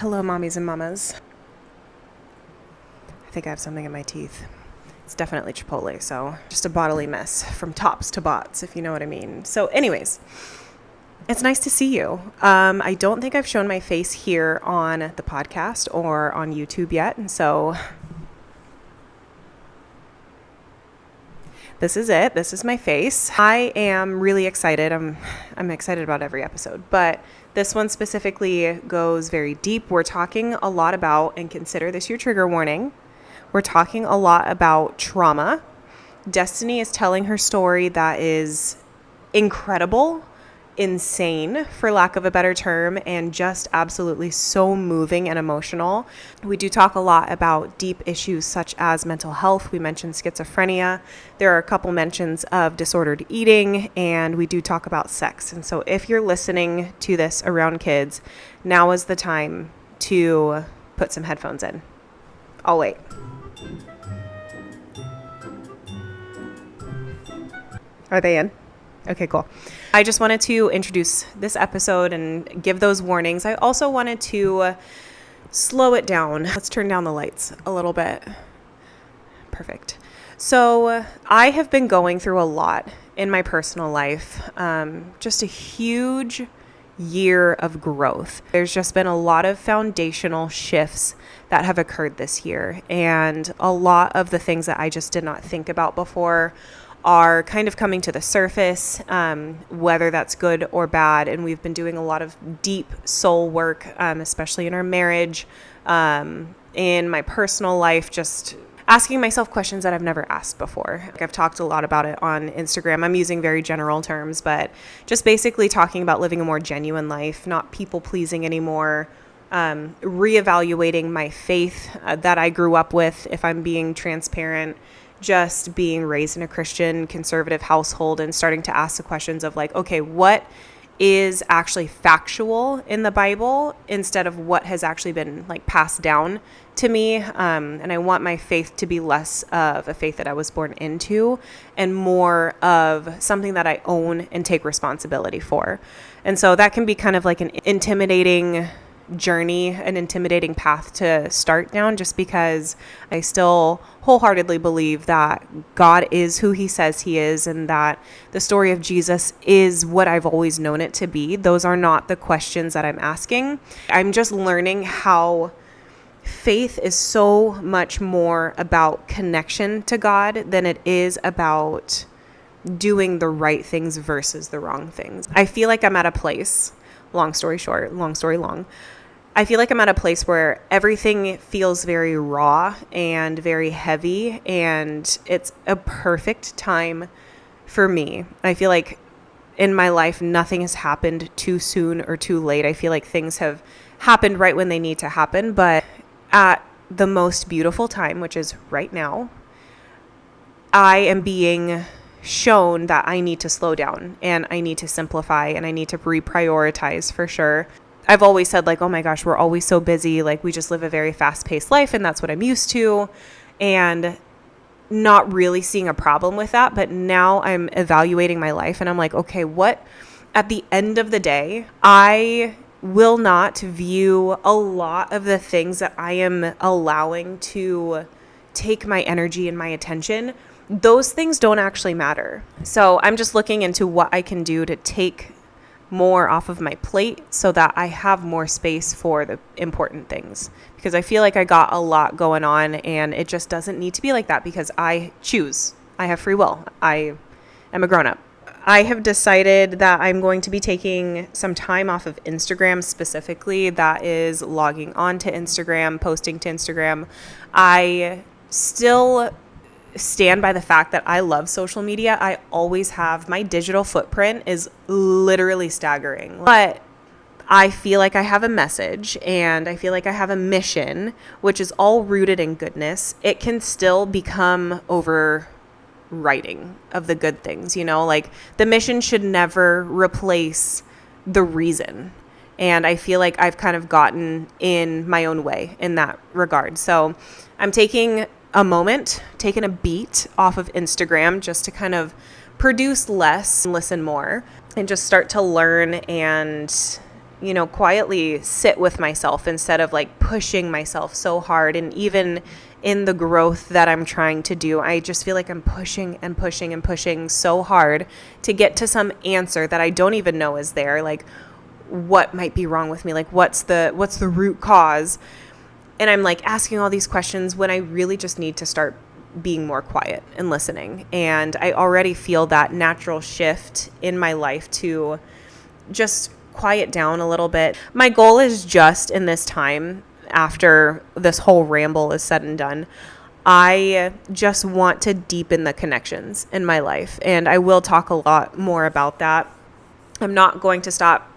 Hello, mommies and mamas. I think I have something in my teeth. It's definitely Chipotle, so just a bodily mess from tops to bots, if you know what I mean. So anyways, it's nice to see you. I don't think I've shown my face here on the podcast or on YouTube yet, and so this is it. This is my face. I am really excited. I'm excited about every episode, but this one specifically goes very deep. We're talking a lot about, and consider this your trigger warning, we're talking a lot about trauma. Destiny is telling her story that is incredible, insane, for lack of a better term, and just absolutely so moving and emotional. We do talk a lot about deep issues such as mental health. We mentioned schizophrenia. There are a couple mentions of disordered eating, and we do talk about sex. And so if you're listening to this around kids, now is the time to put some headphones in. I'll wait. Are they in? Okay, cool. I just wanted to introduce this episode and give those warnings. I also wanted to slow it down. Let's turn down the lights a little bit. Perfect. So I have been going through a lot in my personal life. Just a huge year of growth. There's just been a lot of foundational shifts that have occurred this year. And a lot of the things that I just did not think about before are kind of coming to the surface, whether that's good or bad. And we've been doing a lot of deep soul work, especially in our marriage, in my personal life, just asking myself questions that I've never asked before. I've talked a lot about it on Instagram. I'm using very general terms, but just basically talking about living a more genuine life, not people pleasing anymore, reevaluating my faith that I grew up with, if I'm being transparent, just being raised in a Christian conservative household and starting to ask the questions of like, okay, what is actually factual in the Bible instead of what has actually been like passed down to me. And I want my faith to be less of a faith that I was born into and more of something that I own and take responsibility for. And so that can be kind of like an intimidating journey, an intimidating path to start down, just because I still wholeheartedly believe that God is who he says he is, and that the story of Jesus is what I've always known it to be. Those are not the questions that I'm asking. I'm just learning how faith is so much more about connection to God than it is about doing the right things versus the wrong things. I feel like I'm at a place, long story short, long story long, I feel like I'm at a place where everything feels very raw and very heavy, and it's a perfect time for me. I feel like in my life, nothing has happened too soon or too late. I feel like things have happened right when they need to happen, but at the most beautiful time, which is right now, I am being shown that I need to slow down and I need to simplify and I need to reprioritize for sure. I've always said like, oh my gosh, we're always so busy. Like we just live a very fast-paced life and that's what I'm used to, and not really seeing a problem with that. But now I'm evaluating my life and I'm like, okay, what at the end of the day, I will not view a lot of the things that I am allowing to take my energy and my attention. Those things don't actually matter. So I'm just looking into what I can do to take more off of my plate so that I have more space for the important things, because I feel like I got a lot going on and it just doesn't need to be like that, because I choose. I have free will. I am a grown-up. I have decided that I'm going to be taking some time off of Instagram specifically. That is logging on to Instagram, posting to Instagram. I still stand by the fact that I love social media. I always have. My digital footprint is literally staggering. But I feel like I have a message and I feel like I have a mission, which is all rooted in goodness. It can still become overwriting of the good things, you know, like the mission should never replace the reason. And I feel like I've kind of gotten in my own way in that regard. So I'm taking a moment, taking a beat off of Instagram just to kind of produce less and listen more and just start to learn and quietly sit with myself instead of like pushing myself so hard. And even in the growth that I'm trying to do, I just feel like I'm pushing and pushing and pushing so hard to get to some answer that I don't even know is there. Like, what might be wrong with me? Like, what's the root cause? And I'm like asking all these questions when I really just need to start being more quiet and listening. And I already feel that natural shift in my life to just quiet down a little bit. My goal is just in this time, after this whole ramble is said and done, I just want to deepen the connections in my life. And I will talk a lot more about that. I'm not going to stop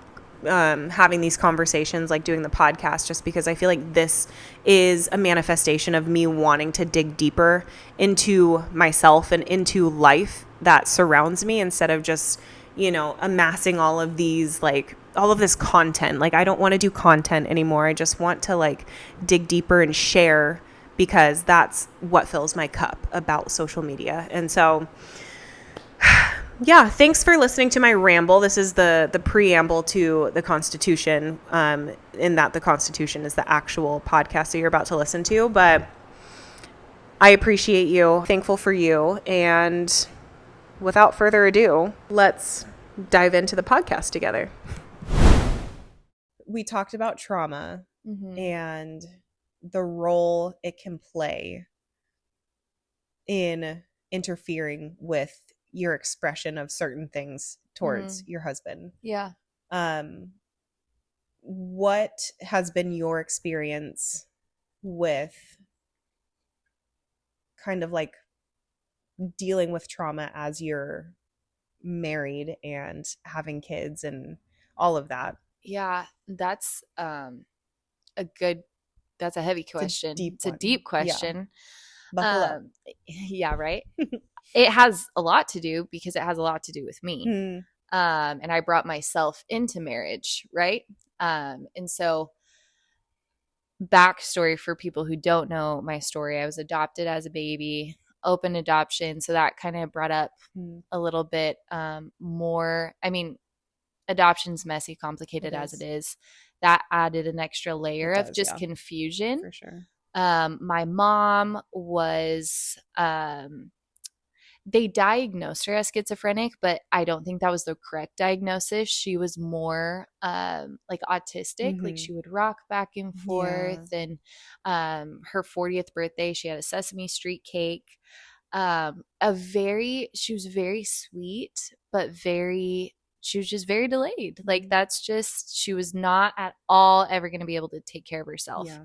having these conversations, like doing the podcast, just because I feel like this is a manifestation of me wanting to dig deeper into myself and into life that surrounds me, instead of just, amassing all of these, like all of this content. Like, I don't want to do content anymore. I just want to like dig deeper and share, because that's what fills my cup about social media. And so yeah, thanks for listening to my ramble. This is the preamble to the Constitution, in that the Constitution is the actual podcast that you're about to listen to. But I appreciate you, thankful for you, and without further ado, let's dive into the podcast together. We talked about trauma and the role it can play in interfering with your expression of certain things towards your husband. Yeah. What has been your experience with kind of like dealing with trauma as you're married and having kids and all of that? Yeah, that's a heavy question. It's a deep question. Yeah. Buckle up. Yeah, right. It has a lot to do, because it has a lot to do with me. And I brought myself into marriage, right? And so, backstory for people who don't know my story: I was adopted as a baby, open adoption. So that kind of brought up a little bit more. I mean, adoption's messy, complicated as it is. That added an extra layer of just confusion. For sure. My mom was, they diagnosed her as schizophrenic, but I don't think that was the correct diagnosis. She was more like autistic. Like, she would rock back and forth. And her 40th birthday, she had a Sesame Street cake. She was very sweet, but she was just very delayed. Like, that's just, she was not at all ever going to be able to take care of herself. Yeah.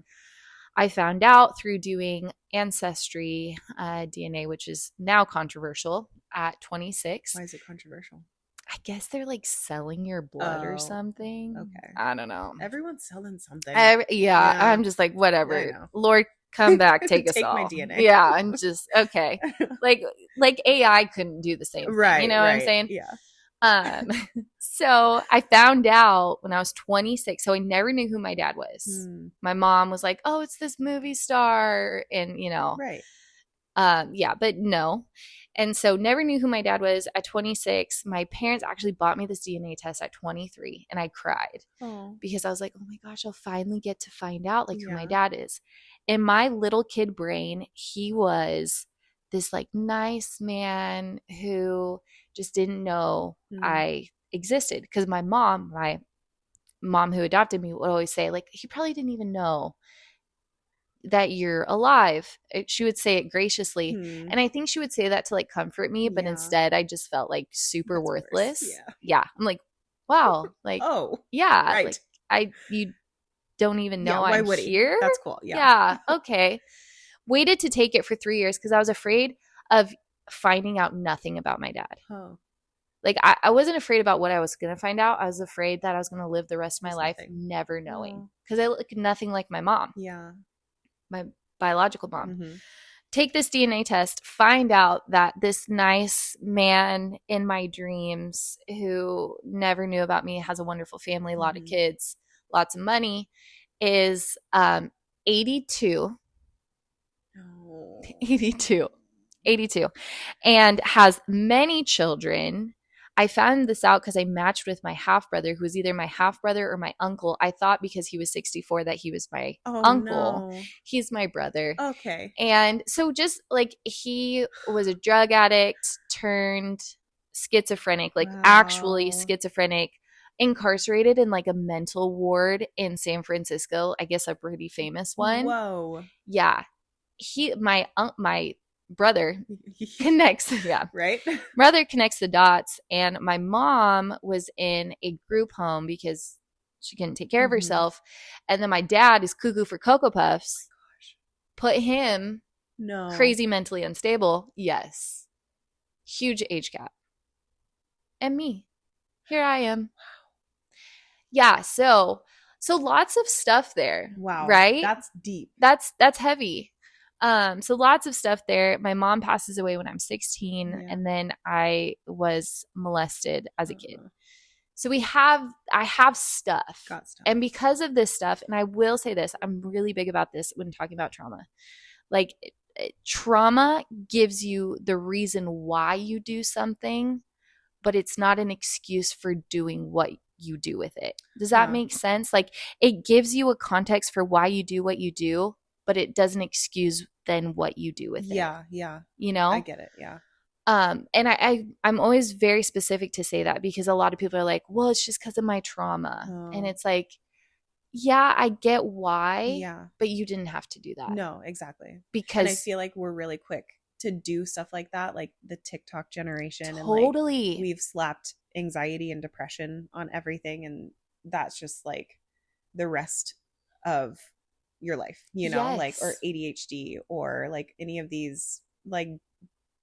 I found out through doing ancestry DNA, which is now controversial, at 26. Why is it controversial? I guess they're like selling your blood or something. Okay. I don't know. Everyone's selling something. Yeah, I'm just like, whatever. Lord, come back, take us all. Take my DNA. Yeah, I'm just, okay. like AI couldn't do the same thing. Right. You know what I'm saying? Yeah. So I found out when I was 26. So I never knew who my dad was. My mom was like, "Oh, it's this movie star," and right. Yeah, but no. And so never knew who my dad was at 26. My parents actually bought me this DNA test at 23, and I cried because I was like, "Oh my gosh, I'll finally get to find out like who my dad is." In my little kid brain, he was this like nice man who just didn't know I existed, because my mom who adopted me would always say, like, he probably didn't even know that you're alive. She would say it graciously. And I think she would say that to like comfort me, but instead I just felt like super worthless. Yeah. I'm like, wow, like, right. Like, you don't even know I'm here. That's cool. Yeah. Okay. Waited to take it for 3 years because I was afraid of finding out nothing about my dad. Like, I wasn't afraid about what I was going to find out. I was afraid that I was going to live the rest of my life never knowing, because I look nothing like my mom. Yeah. My biological mom. Take this DNA test, find out that this nice man in my dreams who never knew about me, has a wonderful family, a lot of kids, lots of money, is 82. 82, and has many children, I found this out because I matched with my half brother, who was either my half brother or my uncle. I thought because he was 64 that he was my uncle. No. He's my brother. Okay. And so just like he was a drug addict turned schizophrenic, like actually schizophrenic, incarcerated in like a mental ward in San Francisco. I guess a pretty famous one. Whoa. Yeah. My brother connects, right? Brother connects the dots. And my mom was in a group home because she couldn't take care of herself. And then my dad is cuckoo for Cocoa Puffs. Put him crazy mentally unstable. Yes. Huge age gap. And me. Here I am. Yeah, so lots of stuff there. Wow. Right? That's deep. That's heavy. So lots of stuff there. My mom passes away when I'm 16, and then I was molested as a kid. So I have stuff. Got stuff. And because of this stuff, and I will say this, I'm really big about this when talking about trauma. Like, trauma gives you the reason why you do something, but it's not an excuse for doing what you do with it. Does that make sense? Like, it gives you a context for why you do what you do, but it doesn't excuse then what you do with it. Yeah. You know? I get it. Yeah. And I'm always very specific to say that because a lot of people are like, well, it's just because of my trauma. And it's like, yeah, I get why, but you didn't have to do that. No, exactly. Because and I feel like we're really quick to do stuff like that, like the TikTok generation. Totally. And like, we've slapped anxiety and depression on everything, and that's just like the rest of your life, you know, like, or ADHD or like any of these like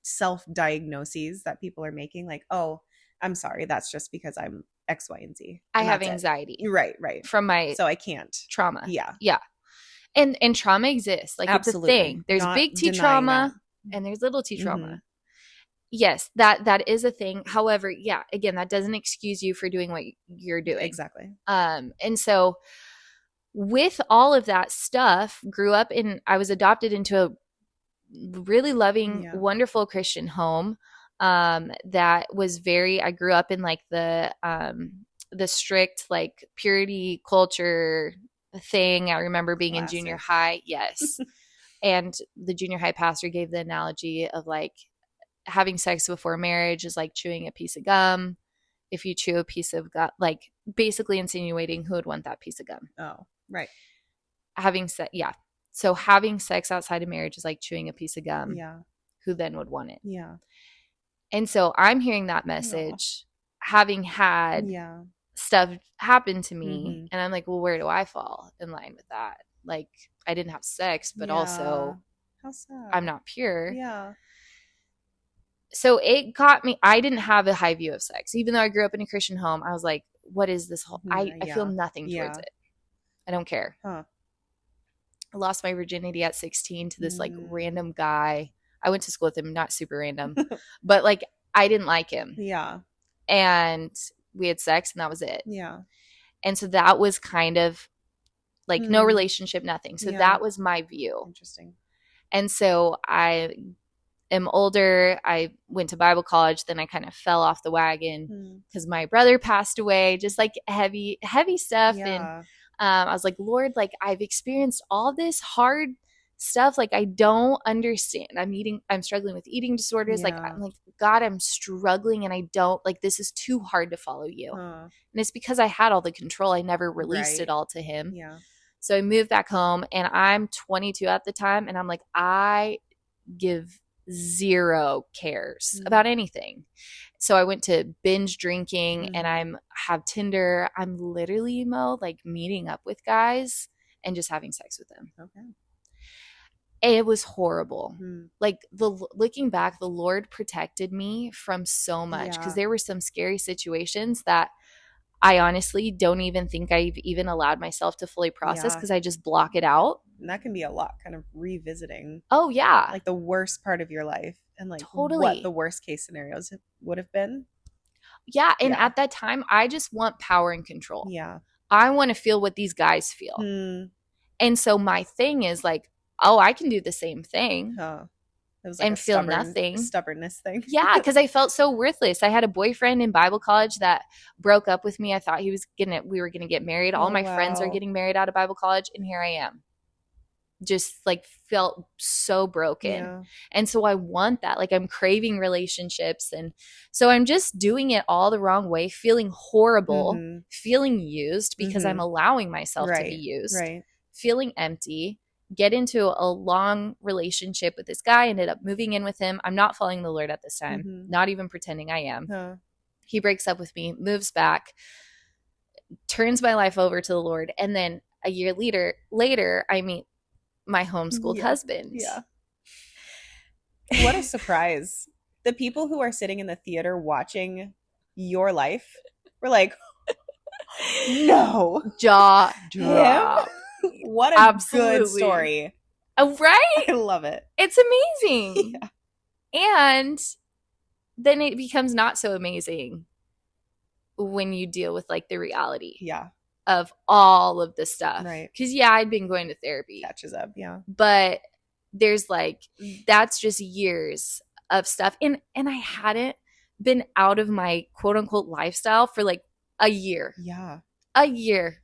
self-diagnoses that people are making, like, oh, I'm sorry, that's just because I'm X, Y, and Z. I have anxiety. Right. From my so I can't. Trauma. Yeah. And trauma exists. Like, absolutely. It's a thing. There's not big T trauma and there's little T trauma. Yes, that is a thing. However, yeah, again, that doesn't excuse you for doing what you're doing. Exactly. And so with all of that stuff, I was adopted into a really loving, wonderful Christian home. That was I grew up in like the strict like purity culture thing. I remember being in junior high. Yes. And the junior high pastor gave the analogy of like having sex before marriage is like chewing a piece of gum. If you chew a piece of gum, like basically insinuating who would want that piece of gum. Oh, right. So having sex outside of marriage is like chewing a piece of gum. Yeah. Who then would want it? Yeah. And so I'm hearing that message, having had stuff happen to me, and I'm like, well, where do I fall in line with that? Like, I didn't have sex, but also how sad. I'm not pure. Yeah. So it got me. I didn't have a high view of sex. Even though I grew up in a Christian home, I was like, what is this whole – I feel nothing towards it. I don't care. Huh. I lost my virginity at 16 to this like random guy. I went to school with him, not super random, but like I didn't like him. Yeah. And we had sex and that was it. Yeah. And so that was kind of like no relationship, nothing. So that was my view. Interesting. And so I am older. I went to Bible college. Then I kind of fell off the wagon because my brother passed away, just like heavy stuff. Yeah. And I was like, Lord, like I've experienced all this hard stuff. Like I don't understand. I'm struggling with eating disorders. Like I'm like, God, I'm struggling and I don't like, this is too hard to follow you. And it's because I had all the control. I never released it all to him. Yeah. So I moved back home and I'm 22 at the time. And I'm like, I give zero cares about anything. So I went to binge drinking and I have Tinder. I'm literally like meeting up with guys and just having sex with them. Okay. And it was horrible. Like looking back, the Lord protected me from so much because there were some scary situations that I honestly don't even think I've even allowed myself to fully process because I just block it out. And that can be a lot, kind of revisiting. Oh, yeah. Like the worst part of your life and like totally what the worst case scenarios would have been. Yeah. And at that time, I just want power and control. Yeah. I want to feel what these guys feel. And so my thing is like, oh, I can do the same thing. It was like and a feel nothing. stubbornness thing. Yeah, because I felt so worthless. I had a boyfriend in Bible college that broke up with me. I thought we were gonna get married. All my friends are getting married out of Bible college, and here I am. Just like felt so broken. Yeah. And so I want that. Like I'm craving relationships. And so I'm just doing it all the wrong way, feeling horrible, feeling used because I'm allowing myself to be used, feeling empty, get into a long relationship with this guy, ended up moving in with him. I'm not following the Lord at this time, not even pretending I am. He breaks up with me, moves back, turns my life over to the Lord. And then a year later, I meet my homeschooled husband. Yeah. What a surprise. The people who are sitting in the theater watching your life were like, no. Jaw drop. What a good story. Right? I love it. It's amazing. Yeah. And then it becomes not so amazing when you deal with like the reality. Yeah. Of all of the stuff. Right. Because, yeah, I'd been going to therapy. Catches up, yeah. But there's like, that's just years of stuff. And I hadn't been out of my quote unquote lifestyle for like a year. Yeah. A year.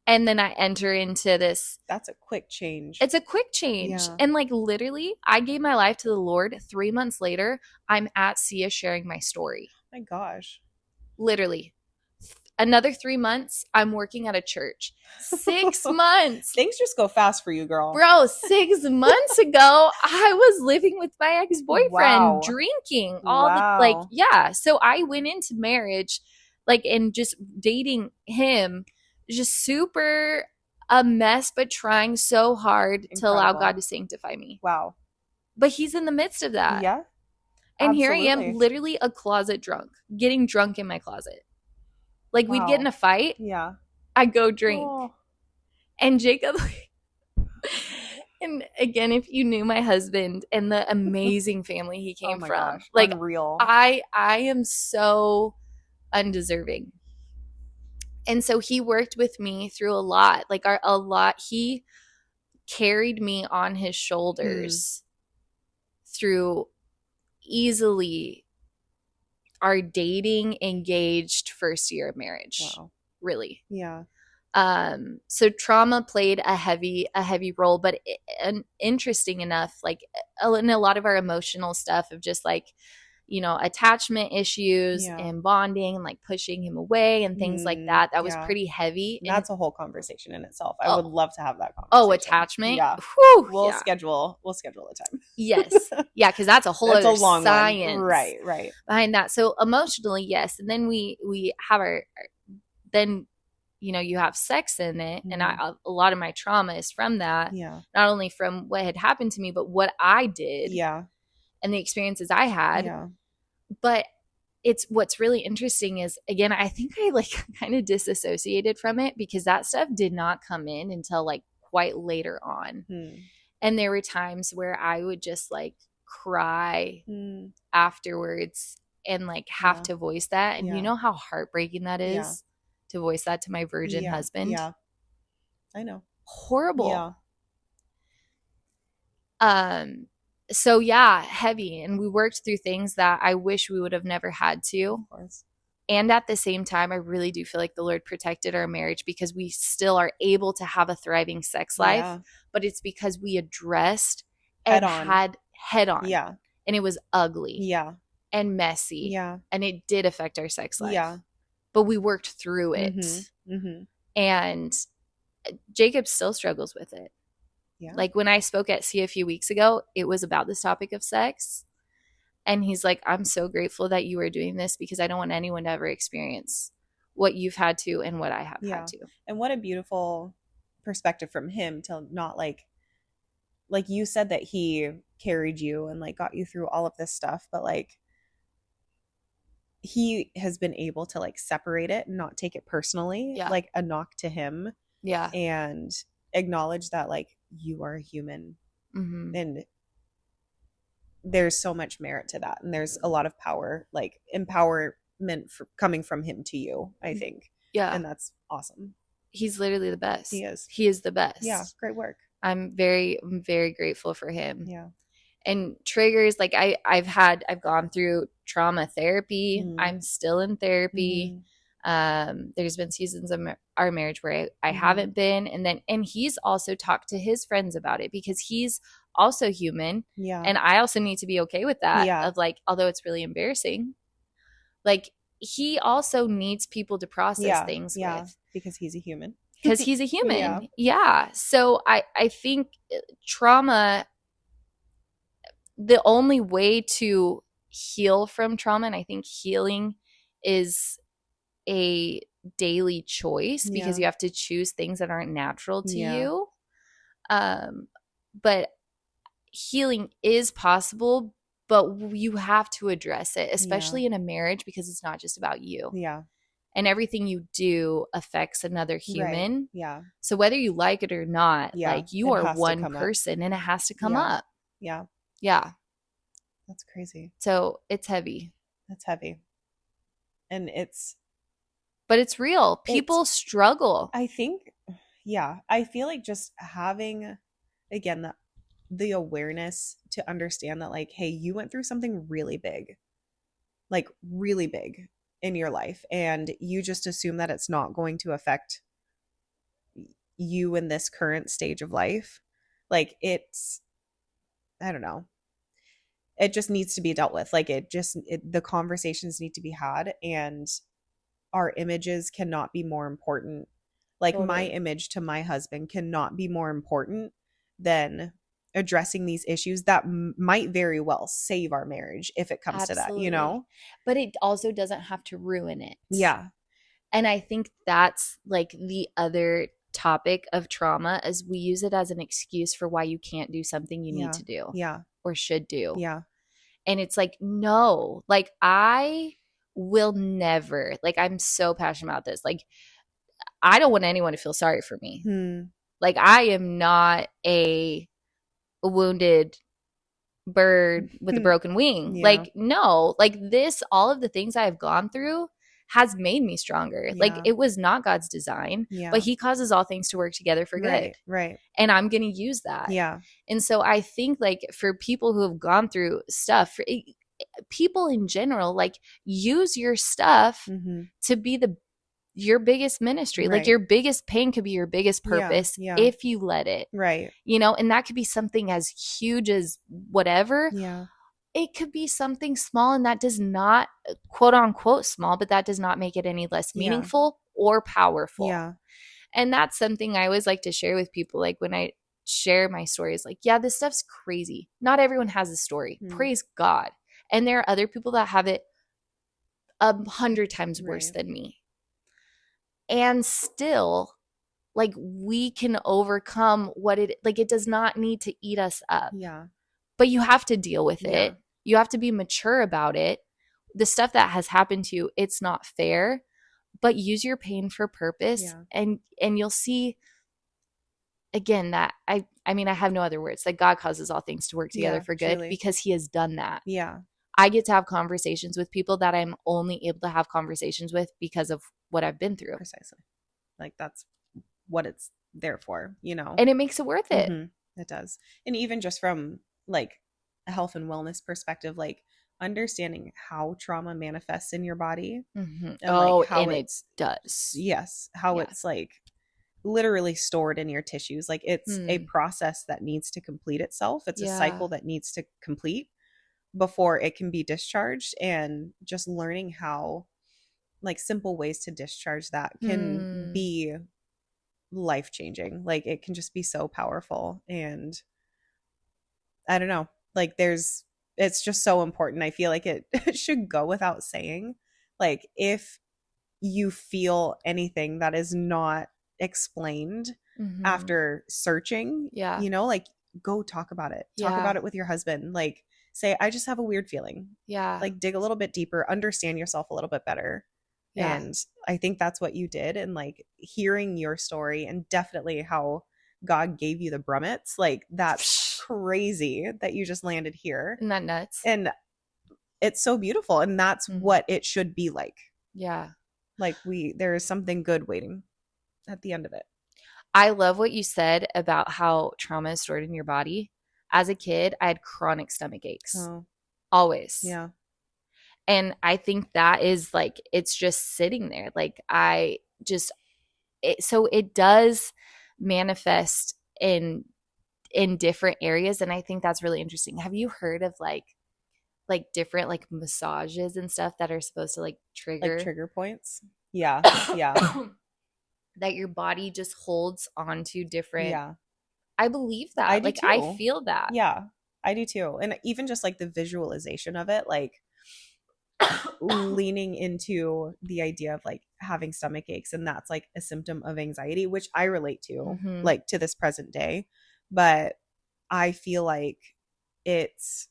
And then I enter into this. That's a quick change. It's a quick change. Yeah. And like literally, I gave my life to the Lord. 3 months later, I'm at SIA sharing my story. My gosh. Literally. Another 3 months, I'm working at a church. 6 months. Things just go fast for you, girl. Bro, 6 months ago, I was living with my ex-boyfriend, drinking all the, like, yeah. So I went into marriage, like, and just dating him, just super a mess, but trying so hard to allow God to sanctify me. Wow. But he's in the midst of that. Yeah. And here I am, literally a closet drunk, getting drunk in my closet. Like, we'd get in a fight. Yeah. I'd go drink. Oh. And Jacob, and again, if you knew my husband and the amazing family he came from, gosh. Like, unreal. I am so undeserving. And so he worked with me through a lot. Like, a lot. He carried me on his shoulders through easily our dating engaged first year of marriage. Wow. Really. Yeah. So trauma played a heavy role, but interesting enough, like in a lot of our emotional stuff of just like, you know, attachment issues and bonding and like pushing him away and things like that. That was pretty heavy. And that's a whole conversation in itself. I would love to have that conversation. Oh, attachment. Yeah. Whew, we'll schedule a time. Yes. Yeah. Cause that's a whole other long science. One. Right. Behind that. So emotionally, yes. And then we have then, you know, you have sex in it. And a lot of my trauma is from that. Yeah. Not only from what had happened to me, but what I did. Yeah. And the experiences I had. Yeah. But what's really interesting is, again, I think I like kind of disassociated from it because that stuff did not come in until like quite later on. And there were times where I would just like cry afterwards and like have to voice that. And you know how heartbreaking that is to voice that to my virgin husband? Yeah. I know. Horrible. Yeah. So yeah, heavy. And we worked through things that I wish we would have never had to. Of course. And at the same time, I really do feel like the Lord protected our marriage because we still are able to have a thriving sex life. But it's because we addressed and had head on. Yeah. And it was ugly. Yeah. And messy. Yeah. And it did affect our sex life. Yeah. But we worked through it. And Jacob still struggles with it. Yeah. Like when I spoke at SIA a few weeks ago, it was about this topic of sex. And he's like, I'm so grateful that you are doing this because I don't want anyone to ever experience what you've had to and what I have had to. And what a beautiful perspective from him to not like you said that he carried you and like got you through all of this stuff, but like he has been able to like separate it and not take it personally, like a knock to him. Yeah. And acknowledge that like you are a human and there's so much merit to that. And there's a lot of power, like empowerment coming from him to you, I think. Yeah. And that's awesome. He's literally the best. He is. He is the best. Yeah. Great work. I'm very, very grateful for him. Yeah. And triggers, like I've gone through trauma therapy. I'm still in therapy. There's been seasons of our marriage where I haven't been. And he's also talked to his friends about it because he's also human. Yeah. And I also need to be okay with that. Yeah. Of like, although it's really embarrassing, like he also needs people to process things with. Because he's a human. Because he's a human. Yeah. So I think trauma, the only way to heal from trauma, and I think healing is a daily choice because you have to choose things that aren't natural to you. But healing is possible, but you have to address it, especially in a marriage, because it's not just about you. Yeah. And everything you do affects another human. Right. Yeah. So whether you like it or not, like you are one person and it has to come up. Yeah. Yeah. That's crazy. So it's heavy. That's heavy. And but it's real. People struggle. I think, I feel like just having, again, the awareness to understand that, like, hey, you went through something really big, like really big in your life, and you just assume that it's not going to affect you in this current stage of life. Like, I don't know. It just needs to be dealt with. Like, the conversations need to be had, and our images cannot be more important. Like, my image to my husband cannot be more important than addressing these issues that might very well save our marriage if it comes to that, you know? But it also doesn't have to ruin it. Yeah. And I think that's like the other topic of trauma, is we use it as an excuse for why you can't do something you need to do. Yeah. Or should do. Yeah. And it's like, no, like I will never, like I'm so passionate about this. Like I don't want anyone to feel sorry for me. Like I am not a wounded bird with a broken wing. Like no, like this, all of the things I have gone through has made me stronger. Like it was not God's design, but he causes all things to work together for good. Right. And I'm going to use that. Yeah. And so I think like for people who have gone through stuff, people in general, like use your stuff to be your biggest ministry. Like your biggest pain could be your biggest purpose if you let it. Right. You know, and that could be something as huge as whatever. Yeah. It could be something small, and that does not, quote unquote small, but that does not make it any less meaningful or powerful. Yeah. And that's something I always like to share with people. Like when I share my stories, like, yeah, this stuff's crazy. Not everyone has a story. Praise God. And there are other people that have it 100 times worse than me. And still, like, we can overcome it does not need to eat us up. Yeah. But you have to deal with it. You have to be mature about it. The stuff that has happened to you, it's not fair, but use your pain for purpose. And you'll see, again, that I mean, I have no other words, that God causes all things to work together for good, because he has done that. Yeah. I get to have conversations with people that I'm only able to have conversations with because of what I've been through. Precisely. Like that's what it's there for, you know? And it makes it worth it. It does. And even just from like a health and wellness perspective, like understanding how trauma manifests in your body. And like how it does. Yes. How it's like literally stored in your tissues. Like it's a process that needs to complete itself. It's a cycle that needs to complete before it can be discharged. And just learning how, like, simple ways to discharge that can be life-changing. Like it can just be so powerful. And I don't know, like it's just so important. I feel like it should go without saying, like, if you feel anything that is not explained after searching, you know, like go talk about it. Talk about it with your husband. Like say, I just have a weird feeling. Like dig a little bit deeper, understand yourself a little bit better. And I think that's what you did. And like hearing your story, and definitely how God gave you the brummets, like that's crazy that you just landed here. Isn't that nuts? And it's so beautiful. And that's what it should be like. Yeah. Like there is something good waiting at the end of it. I love what you said about how trauma is stored in your body. as a kid, I had chronic stomach aches. Oh, Always. yeah. And I think that is like, it's just sitting there. Like so it does manifest in different areas. And I think that's really interesting. Have you heard of like different like massages and stuff that are supposed to like Like trigger trigger points? Yeah. Yeah. that your body just holds onto different. Yeah. I believe that. I do Like I too. feel that. Yeah. I do too. And even just like the visualization of it, like leaning into the idea of like having stomach aches, and that's like a symptom of anxiety, which I relate to, Mm-hmm. like to this present day. But I feel like it's,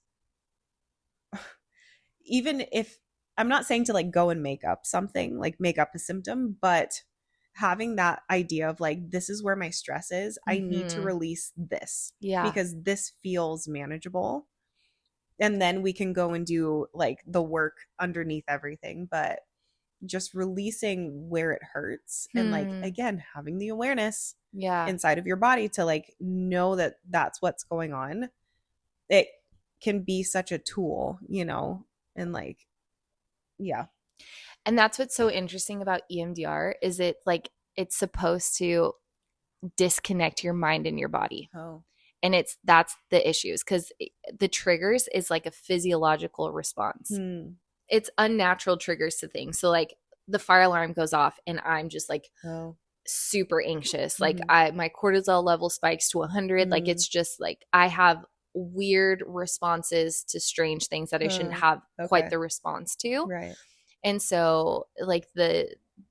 even if, I'm not saying to like go and make up something, like make up a symptom, but having that idea of like, this is where my stress is. I need to Mm-hmm. release this Yeah. because this feels manageable. And then we can go and do like the work underneath everything. But just releasing where it hurts and like, again, having the awareness Yeah. inside of your body to like know that that's what's going on, it can be such a tool, you know, and like, yeah. And that's what's so interesting about EMDR is it like it's supposed to disconnect your mind and your body. Oh. And that's the issues because the triggers is like a physiological response. It's unnatural triggers to things. So like the fire alarm goes off and I'm just like super anxious. Like my cortisol level spikes to 100. Like it's just like I have weird responses to strange things that I shouldn't have quite the response to. Right. And so like the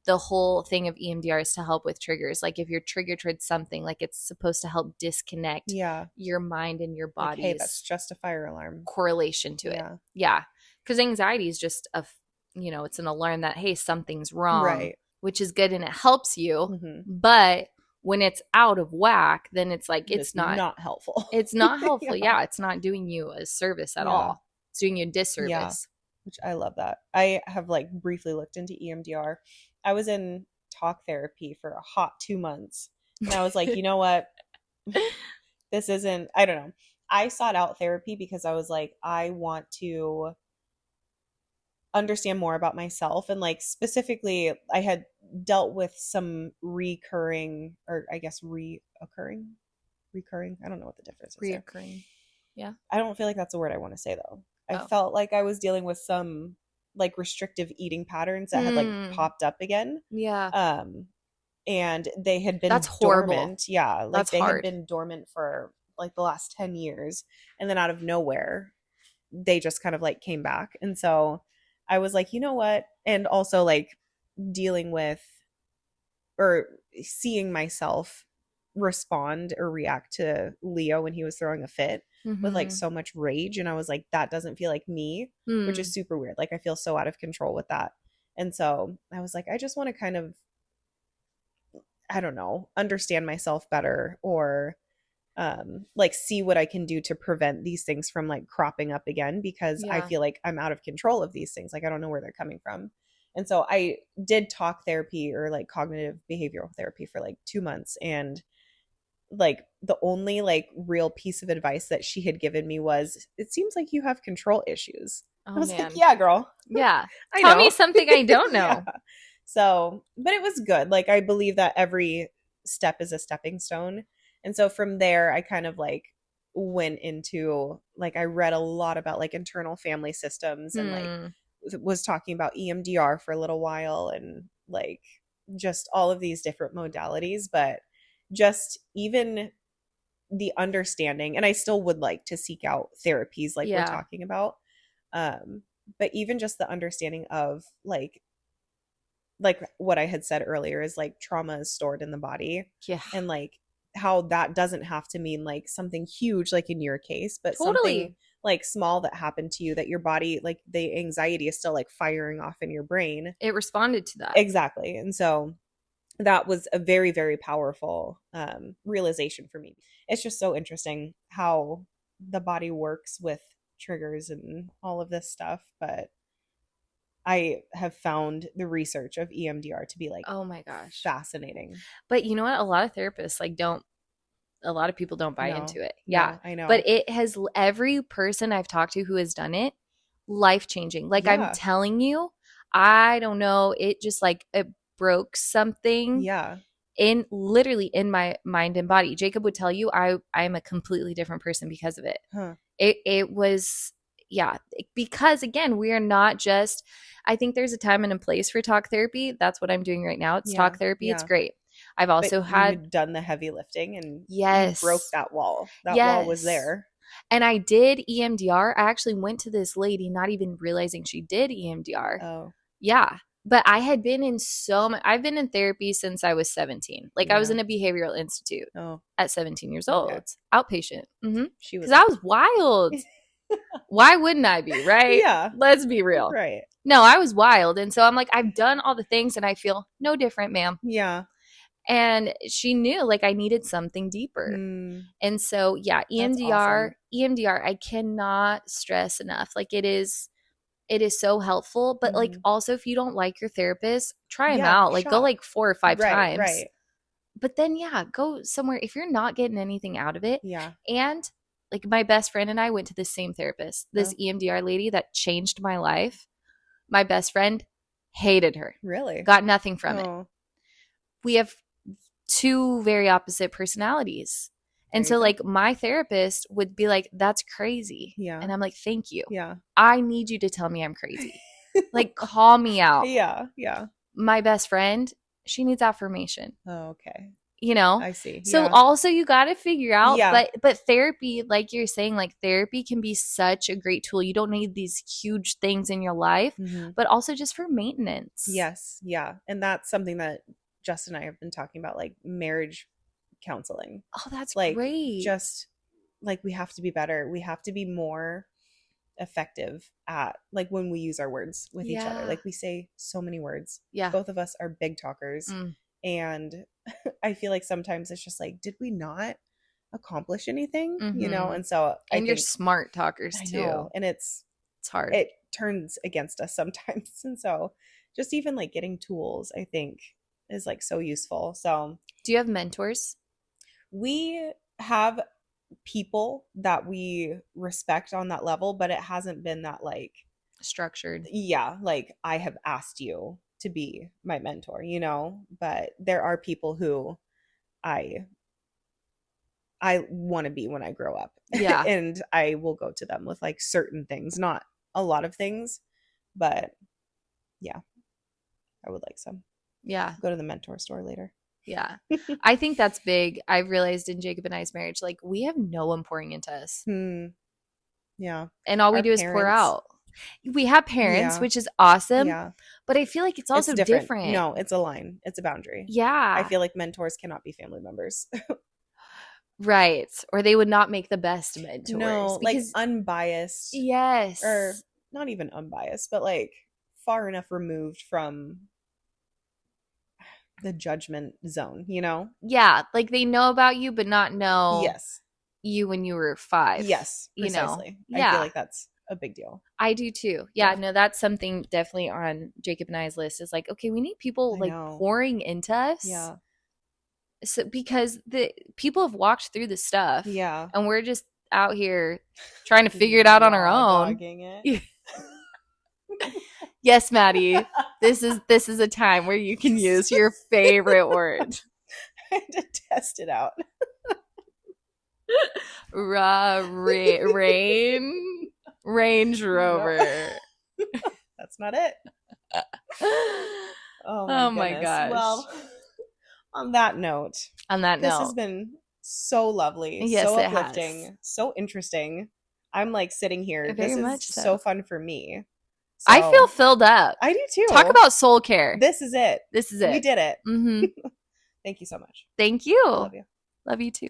whole thing of EMDR is to help with triggers. Like if you're triggered towards something, like it's supposed to help disconnect your mind and your body's like, hey, that's just a fire alarm correlation to it. Yeah. Because anxiety is just it's an alarm that, hey, something's wrong, right, which is good and it helps you. Mm-hmm. But when it's out of whack, then it's like, it's not helpful. It's not helpful. Yeah. It's not doing you a service at all. It's doing you a disservice. Yeah. Which I love that. I have like briefly looked into EMDR. I was in talk therapy for a hot 2 months. And I was like, you know what? This isn't, I don't know. I sought out therapy because I was like, I want to understand more about myself. And like specifically, I had dealt with some recurring, or I guess reoccurring. I don't know what the difference is. Reoccurring. Yeah. I don't feel like that's the word I want to say though. I felt like I was dealing with some like restrictive eating patterns that had like popped up again. Yeah. And they had been That's horrible. dormant. Yeah. Like that's they hard. had been dormant for like the last 10 years. And then out of nowhere, they just kind of like came back. And so I was like, you know what? And also like dealing with or seeing myself respond or react to Leo when he was throwing a fit with like so much rage. And I was like, that doesn't feel like me, which is super weird. Like I feel so out of control with that. And so I was like, I just want to kind of, I don't know, understand myself better, or like see what I can do to prevent these things from like cropping up again, because I feel like I'm out of control of these things. Like I don't know where they're coming from. And so I did talk therapy, or like cognitive behavioral therapy, for like 2 months. And like the only like real piece of advice that she had given me was, it seems like you have control issues. I was like, yeah, girl. Yeah. Tell me something I don't know. Yeah. So, but it was good. Like I believe that every step is a stepping stone. And so from there, I kind of like went into like, I read a lot about like internal family systems, and like was talking about EMDR for a little while, and like just all of these different modalities. But just even the understanding, and I still would like to seek out therapies like we're talking about. But even just the understanding of like what I had said earlier is like trauma is stored in the body. Yeah. And like how that doesn't have to mean like something huge, like in your case, but something like small that happened to you, that your body, like the anxiety is still like firing off in your brain. It responded to that. Exactly. And so that was a very, very powerful realization for me. It's just so interesting how the body works with triggers and all of this stuff. But I have found the research of EMDR to be like, oh my gosh, fascinating. But you know what? A lot of therapists like don't a lot of people don't buy No. into it. No, Yeah. I know. But it has, every person I've talked to who has done it, life-changing. Like, I'm Yeah. telling you, I don't know, it just like, it broke something Yeah. literally in my mind and body. Jacob would tell you I'm a completely different person because of it. Huh. It was, yeah, because again, we are not just, I think there's a time and a place for talk therapy. That's what I'm doing right now. It's talk therapy. It's great. I've also had you've done the heavy lifting, and yes, you broke that wall. That wall was there. And I did EMDR. I actually went to this lady, not even realizing she did EMDR. Oh. Yeah. But I had been in I've been in therapy since I was 17. Like, I was in a behavioral institute at 17 years old. Okay. Outpatient. Mm-hmm. Because I was wild. Why wouldn't I be, right? Yeah. Let's be real. Right. No, I was wild. And so I'm like, I've done all the things and I feel no different, ma'am. Yeah. And she knew, like, I needed something deeper. And so, yeah, EMDR, I cannot stress enough. Like, it is so helpful. But like, also, if you don't like your therapist, try them out. Like, go like 4 or 5 times. Right. But then, yeah, go somewhere if you're not getting anything out of it. Yeah. And like, my best friend and I went to the same therapist, this EMDR lady that changed my life. My best friend hated her. Really? Got nothing from it. We have 2 very opposite personalities. And so, like, my therapist would be like, that's crazy. Yeah. And I'm like, thank you. Yeah. I need you to tell me I'm crazy. Like, call me out. Yeah. Yeah. My best friend, she needs affirmation. Oh, okay. You know? I see. So also, you got to figure out, but therapy, like you're saying, like, therapy can be such a great tool. You don't need these huge things in your life, but also just for maintenance. Yes. Yeah. And that's something that Justin and I have been talking about, like marriage counseling. Oh, that's like, great. Just like, we have to be better. We have to be more effective at, like, when we use our words with each other. Like, we say so many words. Yeah. Both of us are big talkers. And I feel like sometimes it's just like, did we not accomplish anything? You know? And so you're smart talkers too. Know, and it's hard. It turns against us sometimes. And so just even like getting tools, I think, is like so useful. So do you have mentors? We have people that we respect on that level, but it hasn't been that like structured. Yeah. Like, I have asked you to be my mentor, you know, but there are people who I want to be when I grow up. Yeah. And I will go to them with like certain things, not a lot of things, but yeah, I would like some. Yeah. Go to the mentor store later. Yeah. I think that's big. I've realized in Jacob and I's marriage, like, we have no one pouring into us. Yeah. And all we do is pour out. We have parents, which is awesome. Yeah. But I feel like it's also different. No, it's a line. It's a boundary. Yeah. I feel like mentors cannot be family members. Right. Or they would not make the best mentors. No, like unbiased. Yes. Or not even unbiased, but like far enough removed from the judgment zone, you know? Yeah. Like, they know about you, but not know you when you were 5. Yes. Precisely. You know? I feel like that's a big deal. I do too. Yeah, no, that's something definitely on Jacob and I's list, is like, okay, we need people like pouring into us. Yeah. So, because the people have walked through the stuff. Yeah. And we're just out here trying to figure it out on our own. It. Yes, Maddie. This is a time where you can use your favorite word. I had to test it out. Range Rover. Nope. That's not it. Oh my gosh. Well, on that note, this has been so lovely, so uplifting, so interesting. I'm like sitting here. This is so fun for me. So, I feel filled up. I do too. Talk about soul care. This is it. This is it. We did it. Thank you so much. Thank you. I love you. Love you too.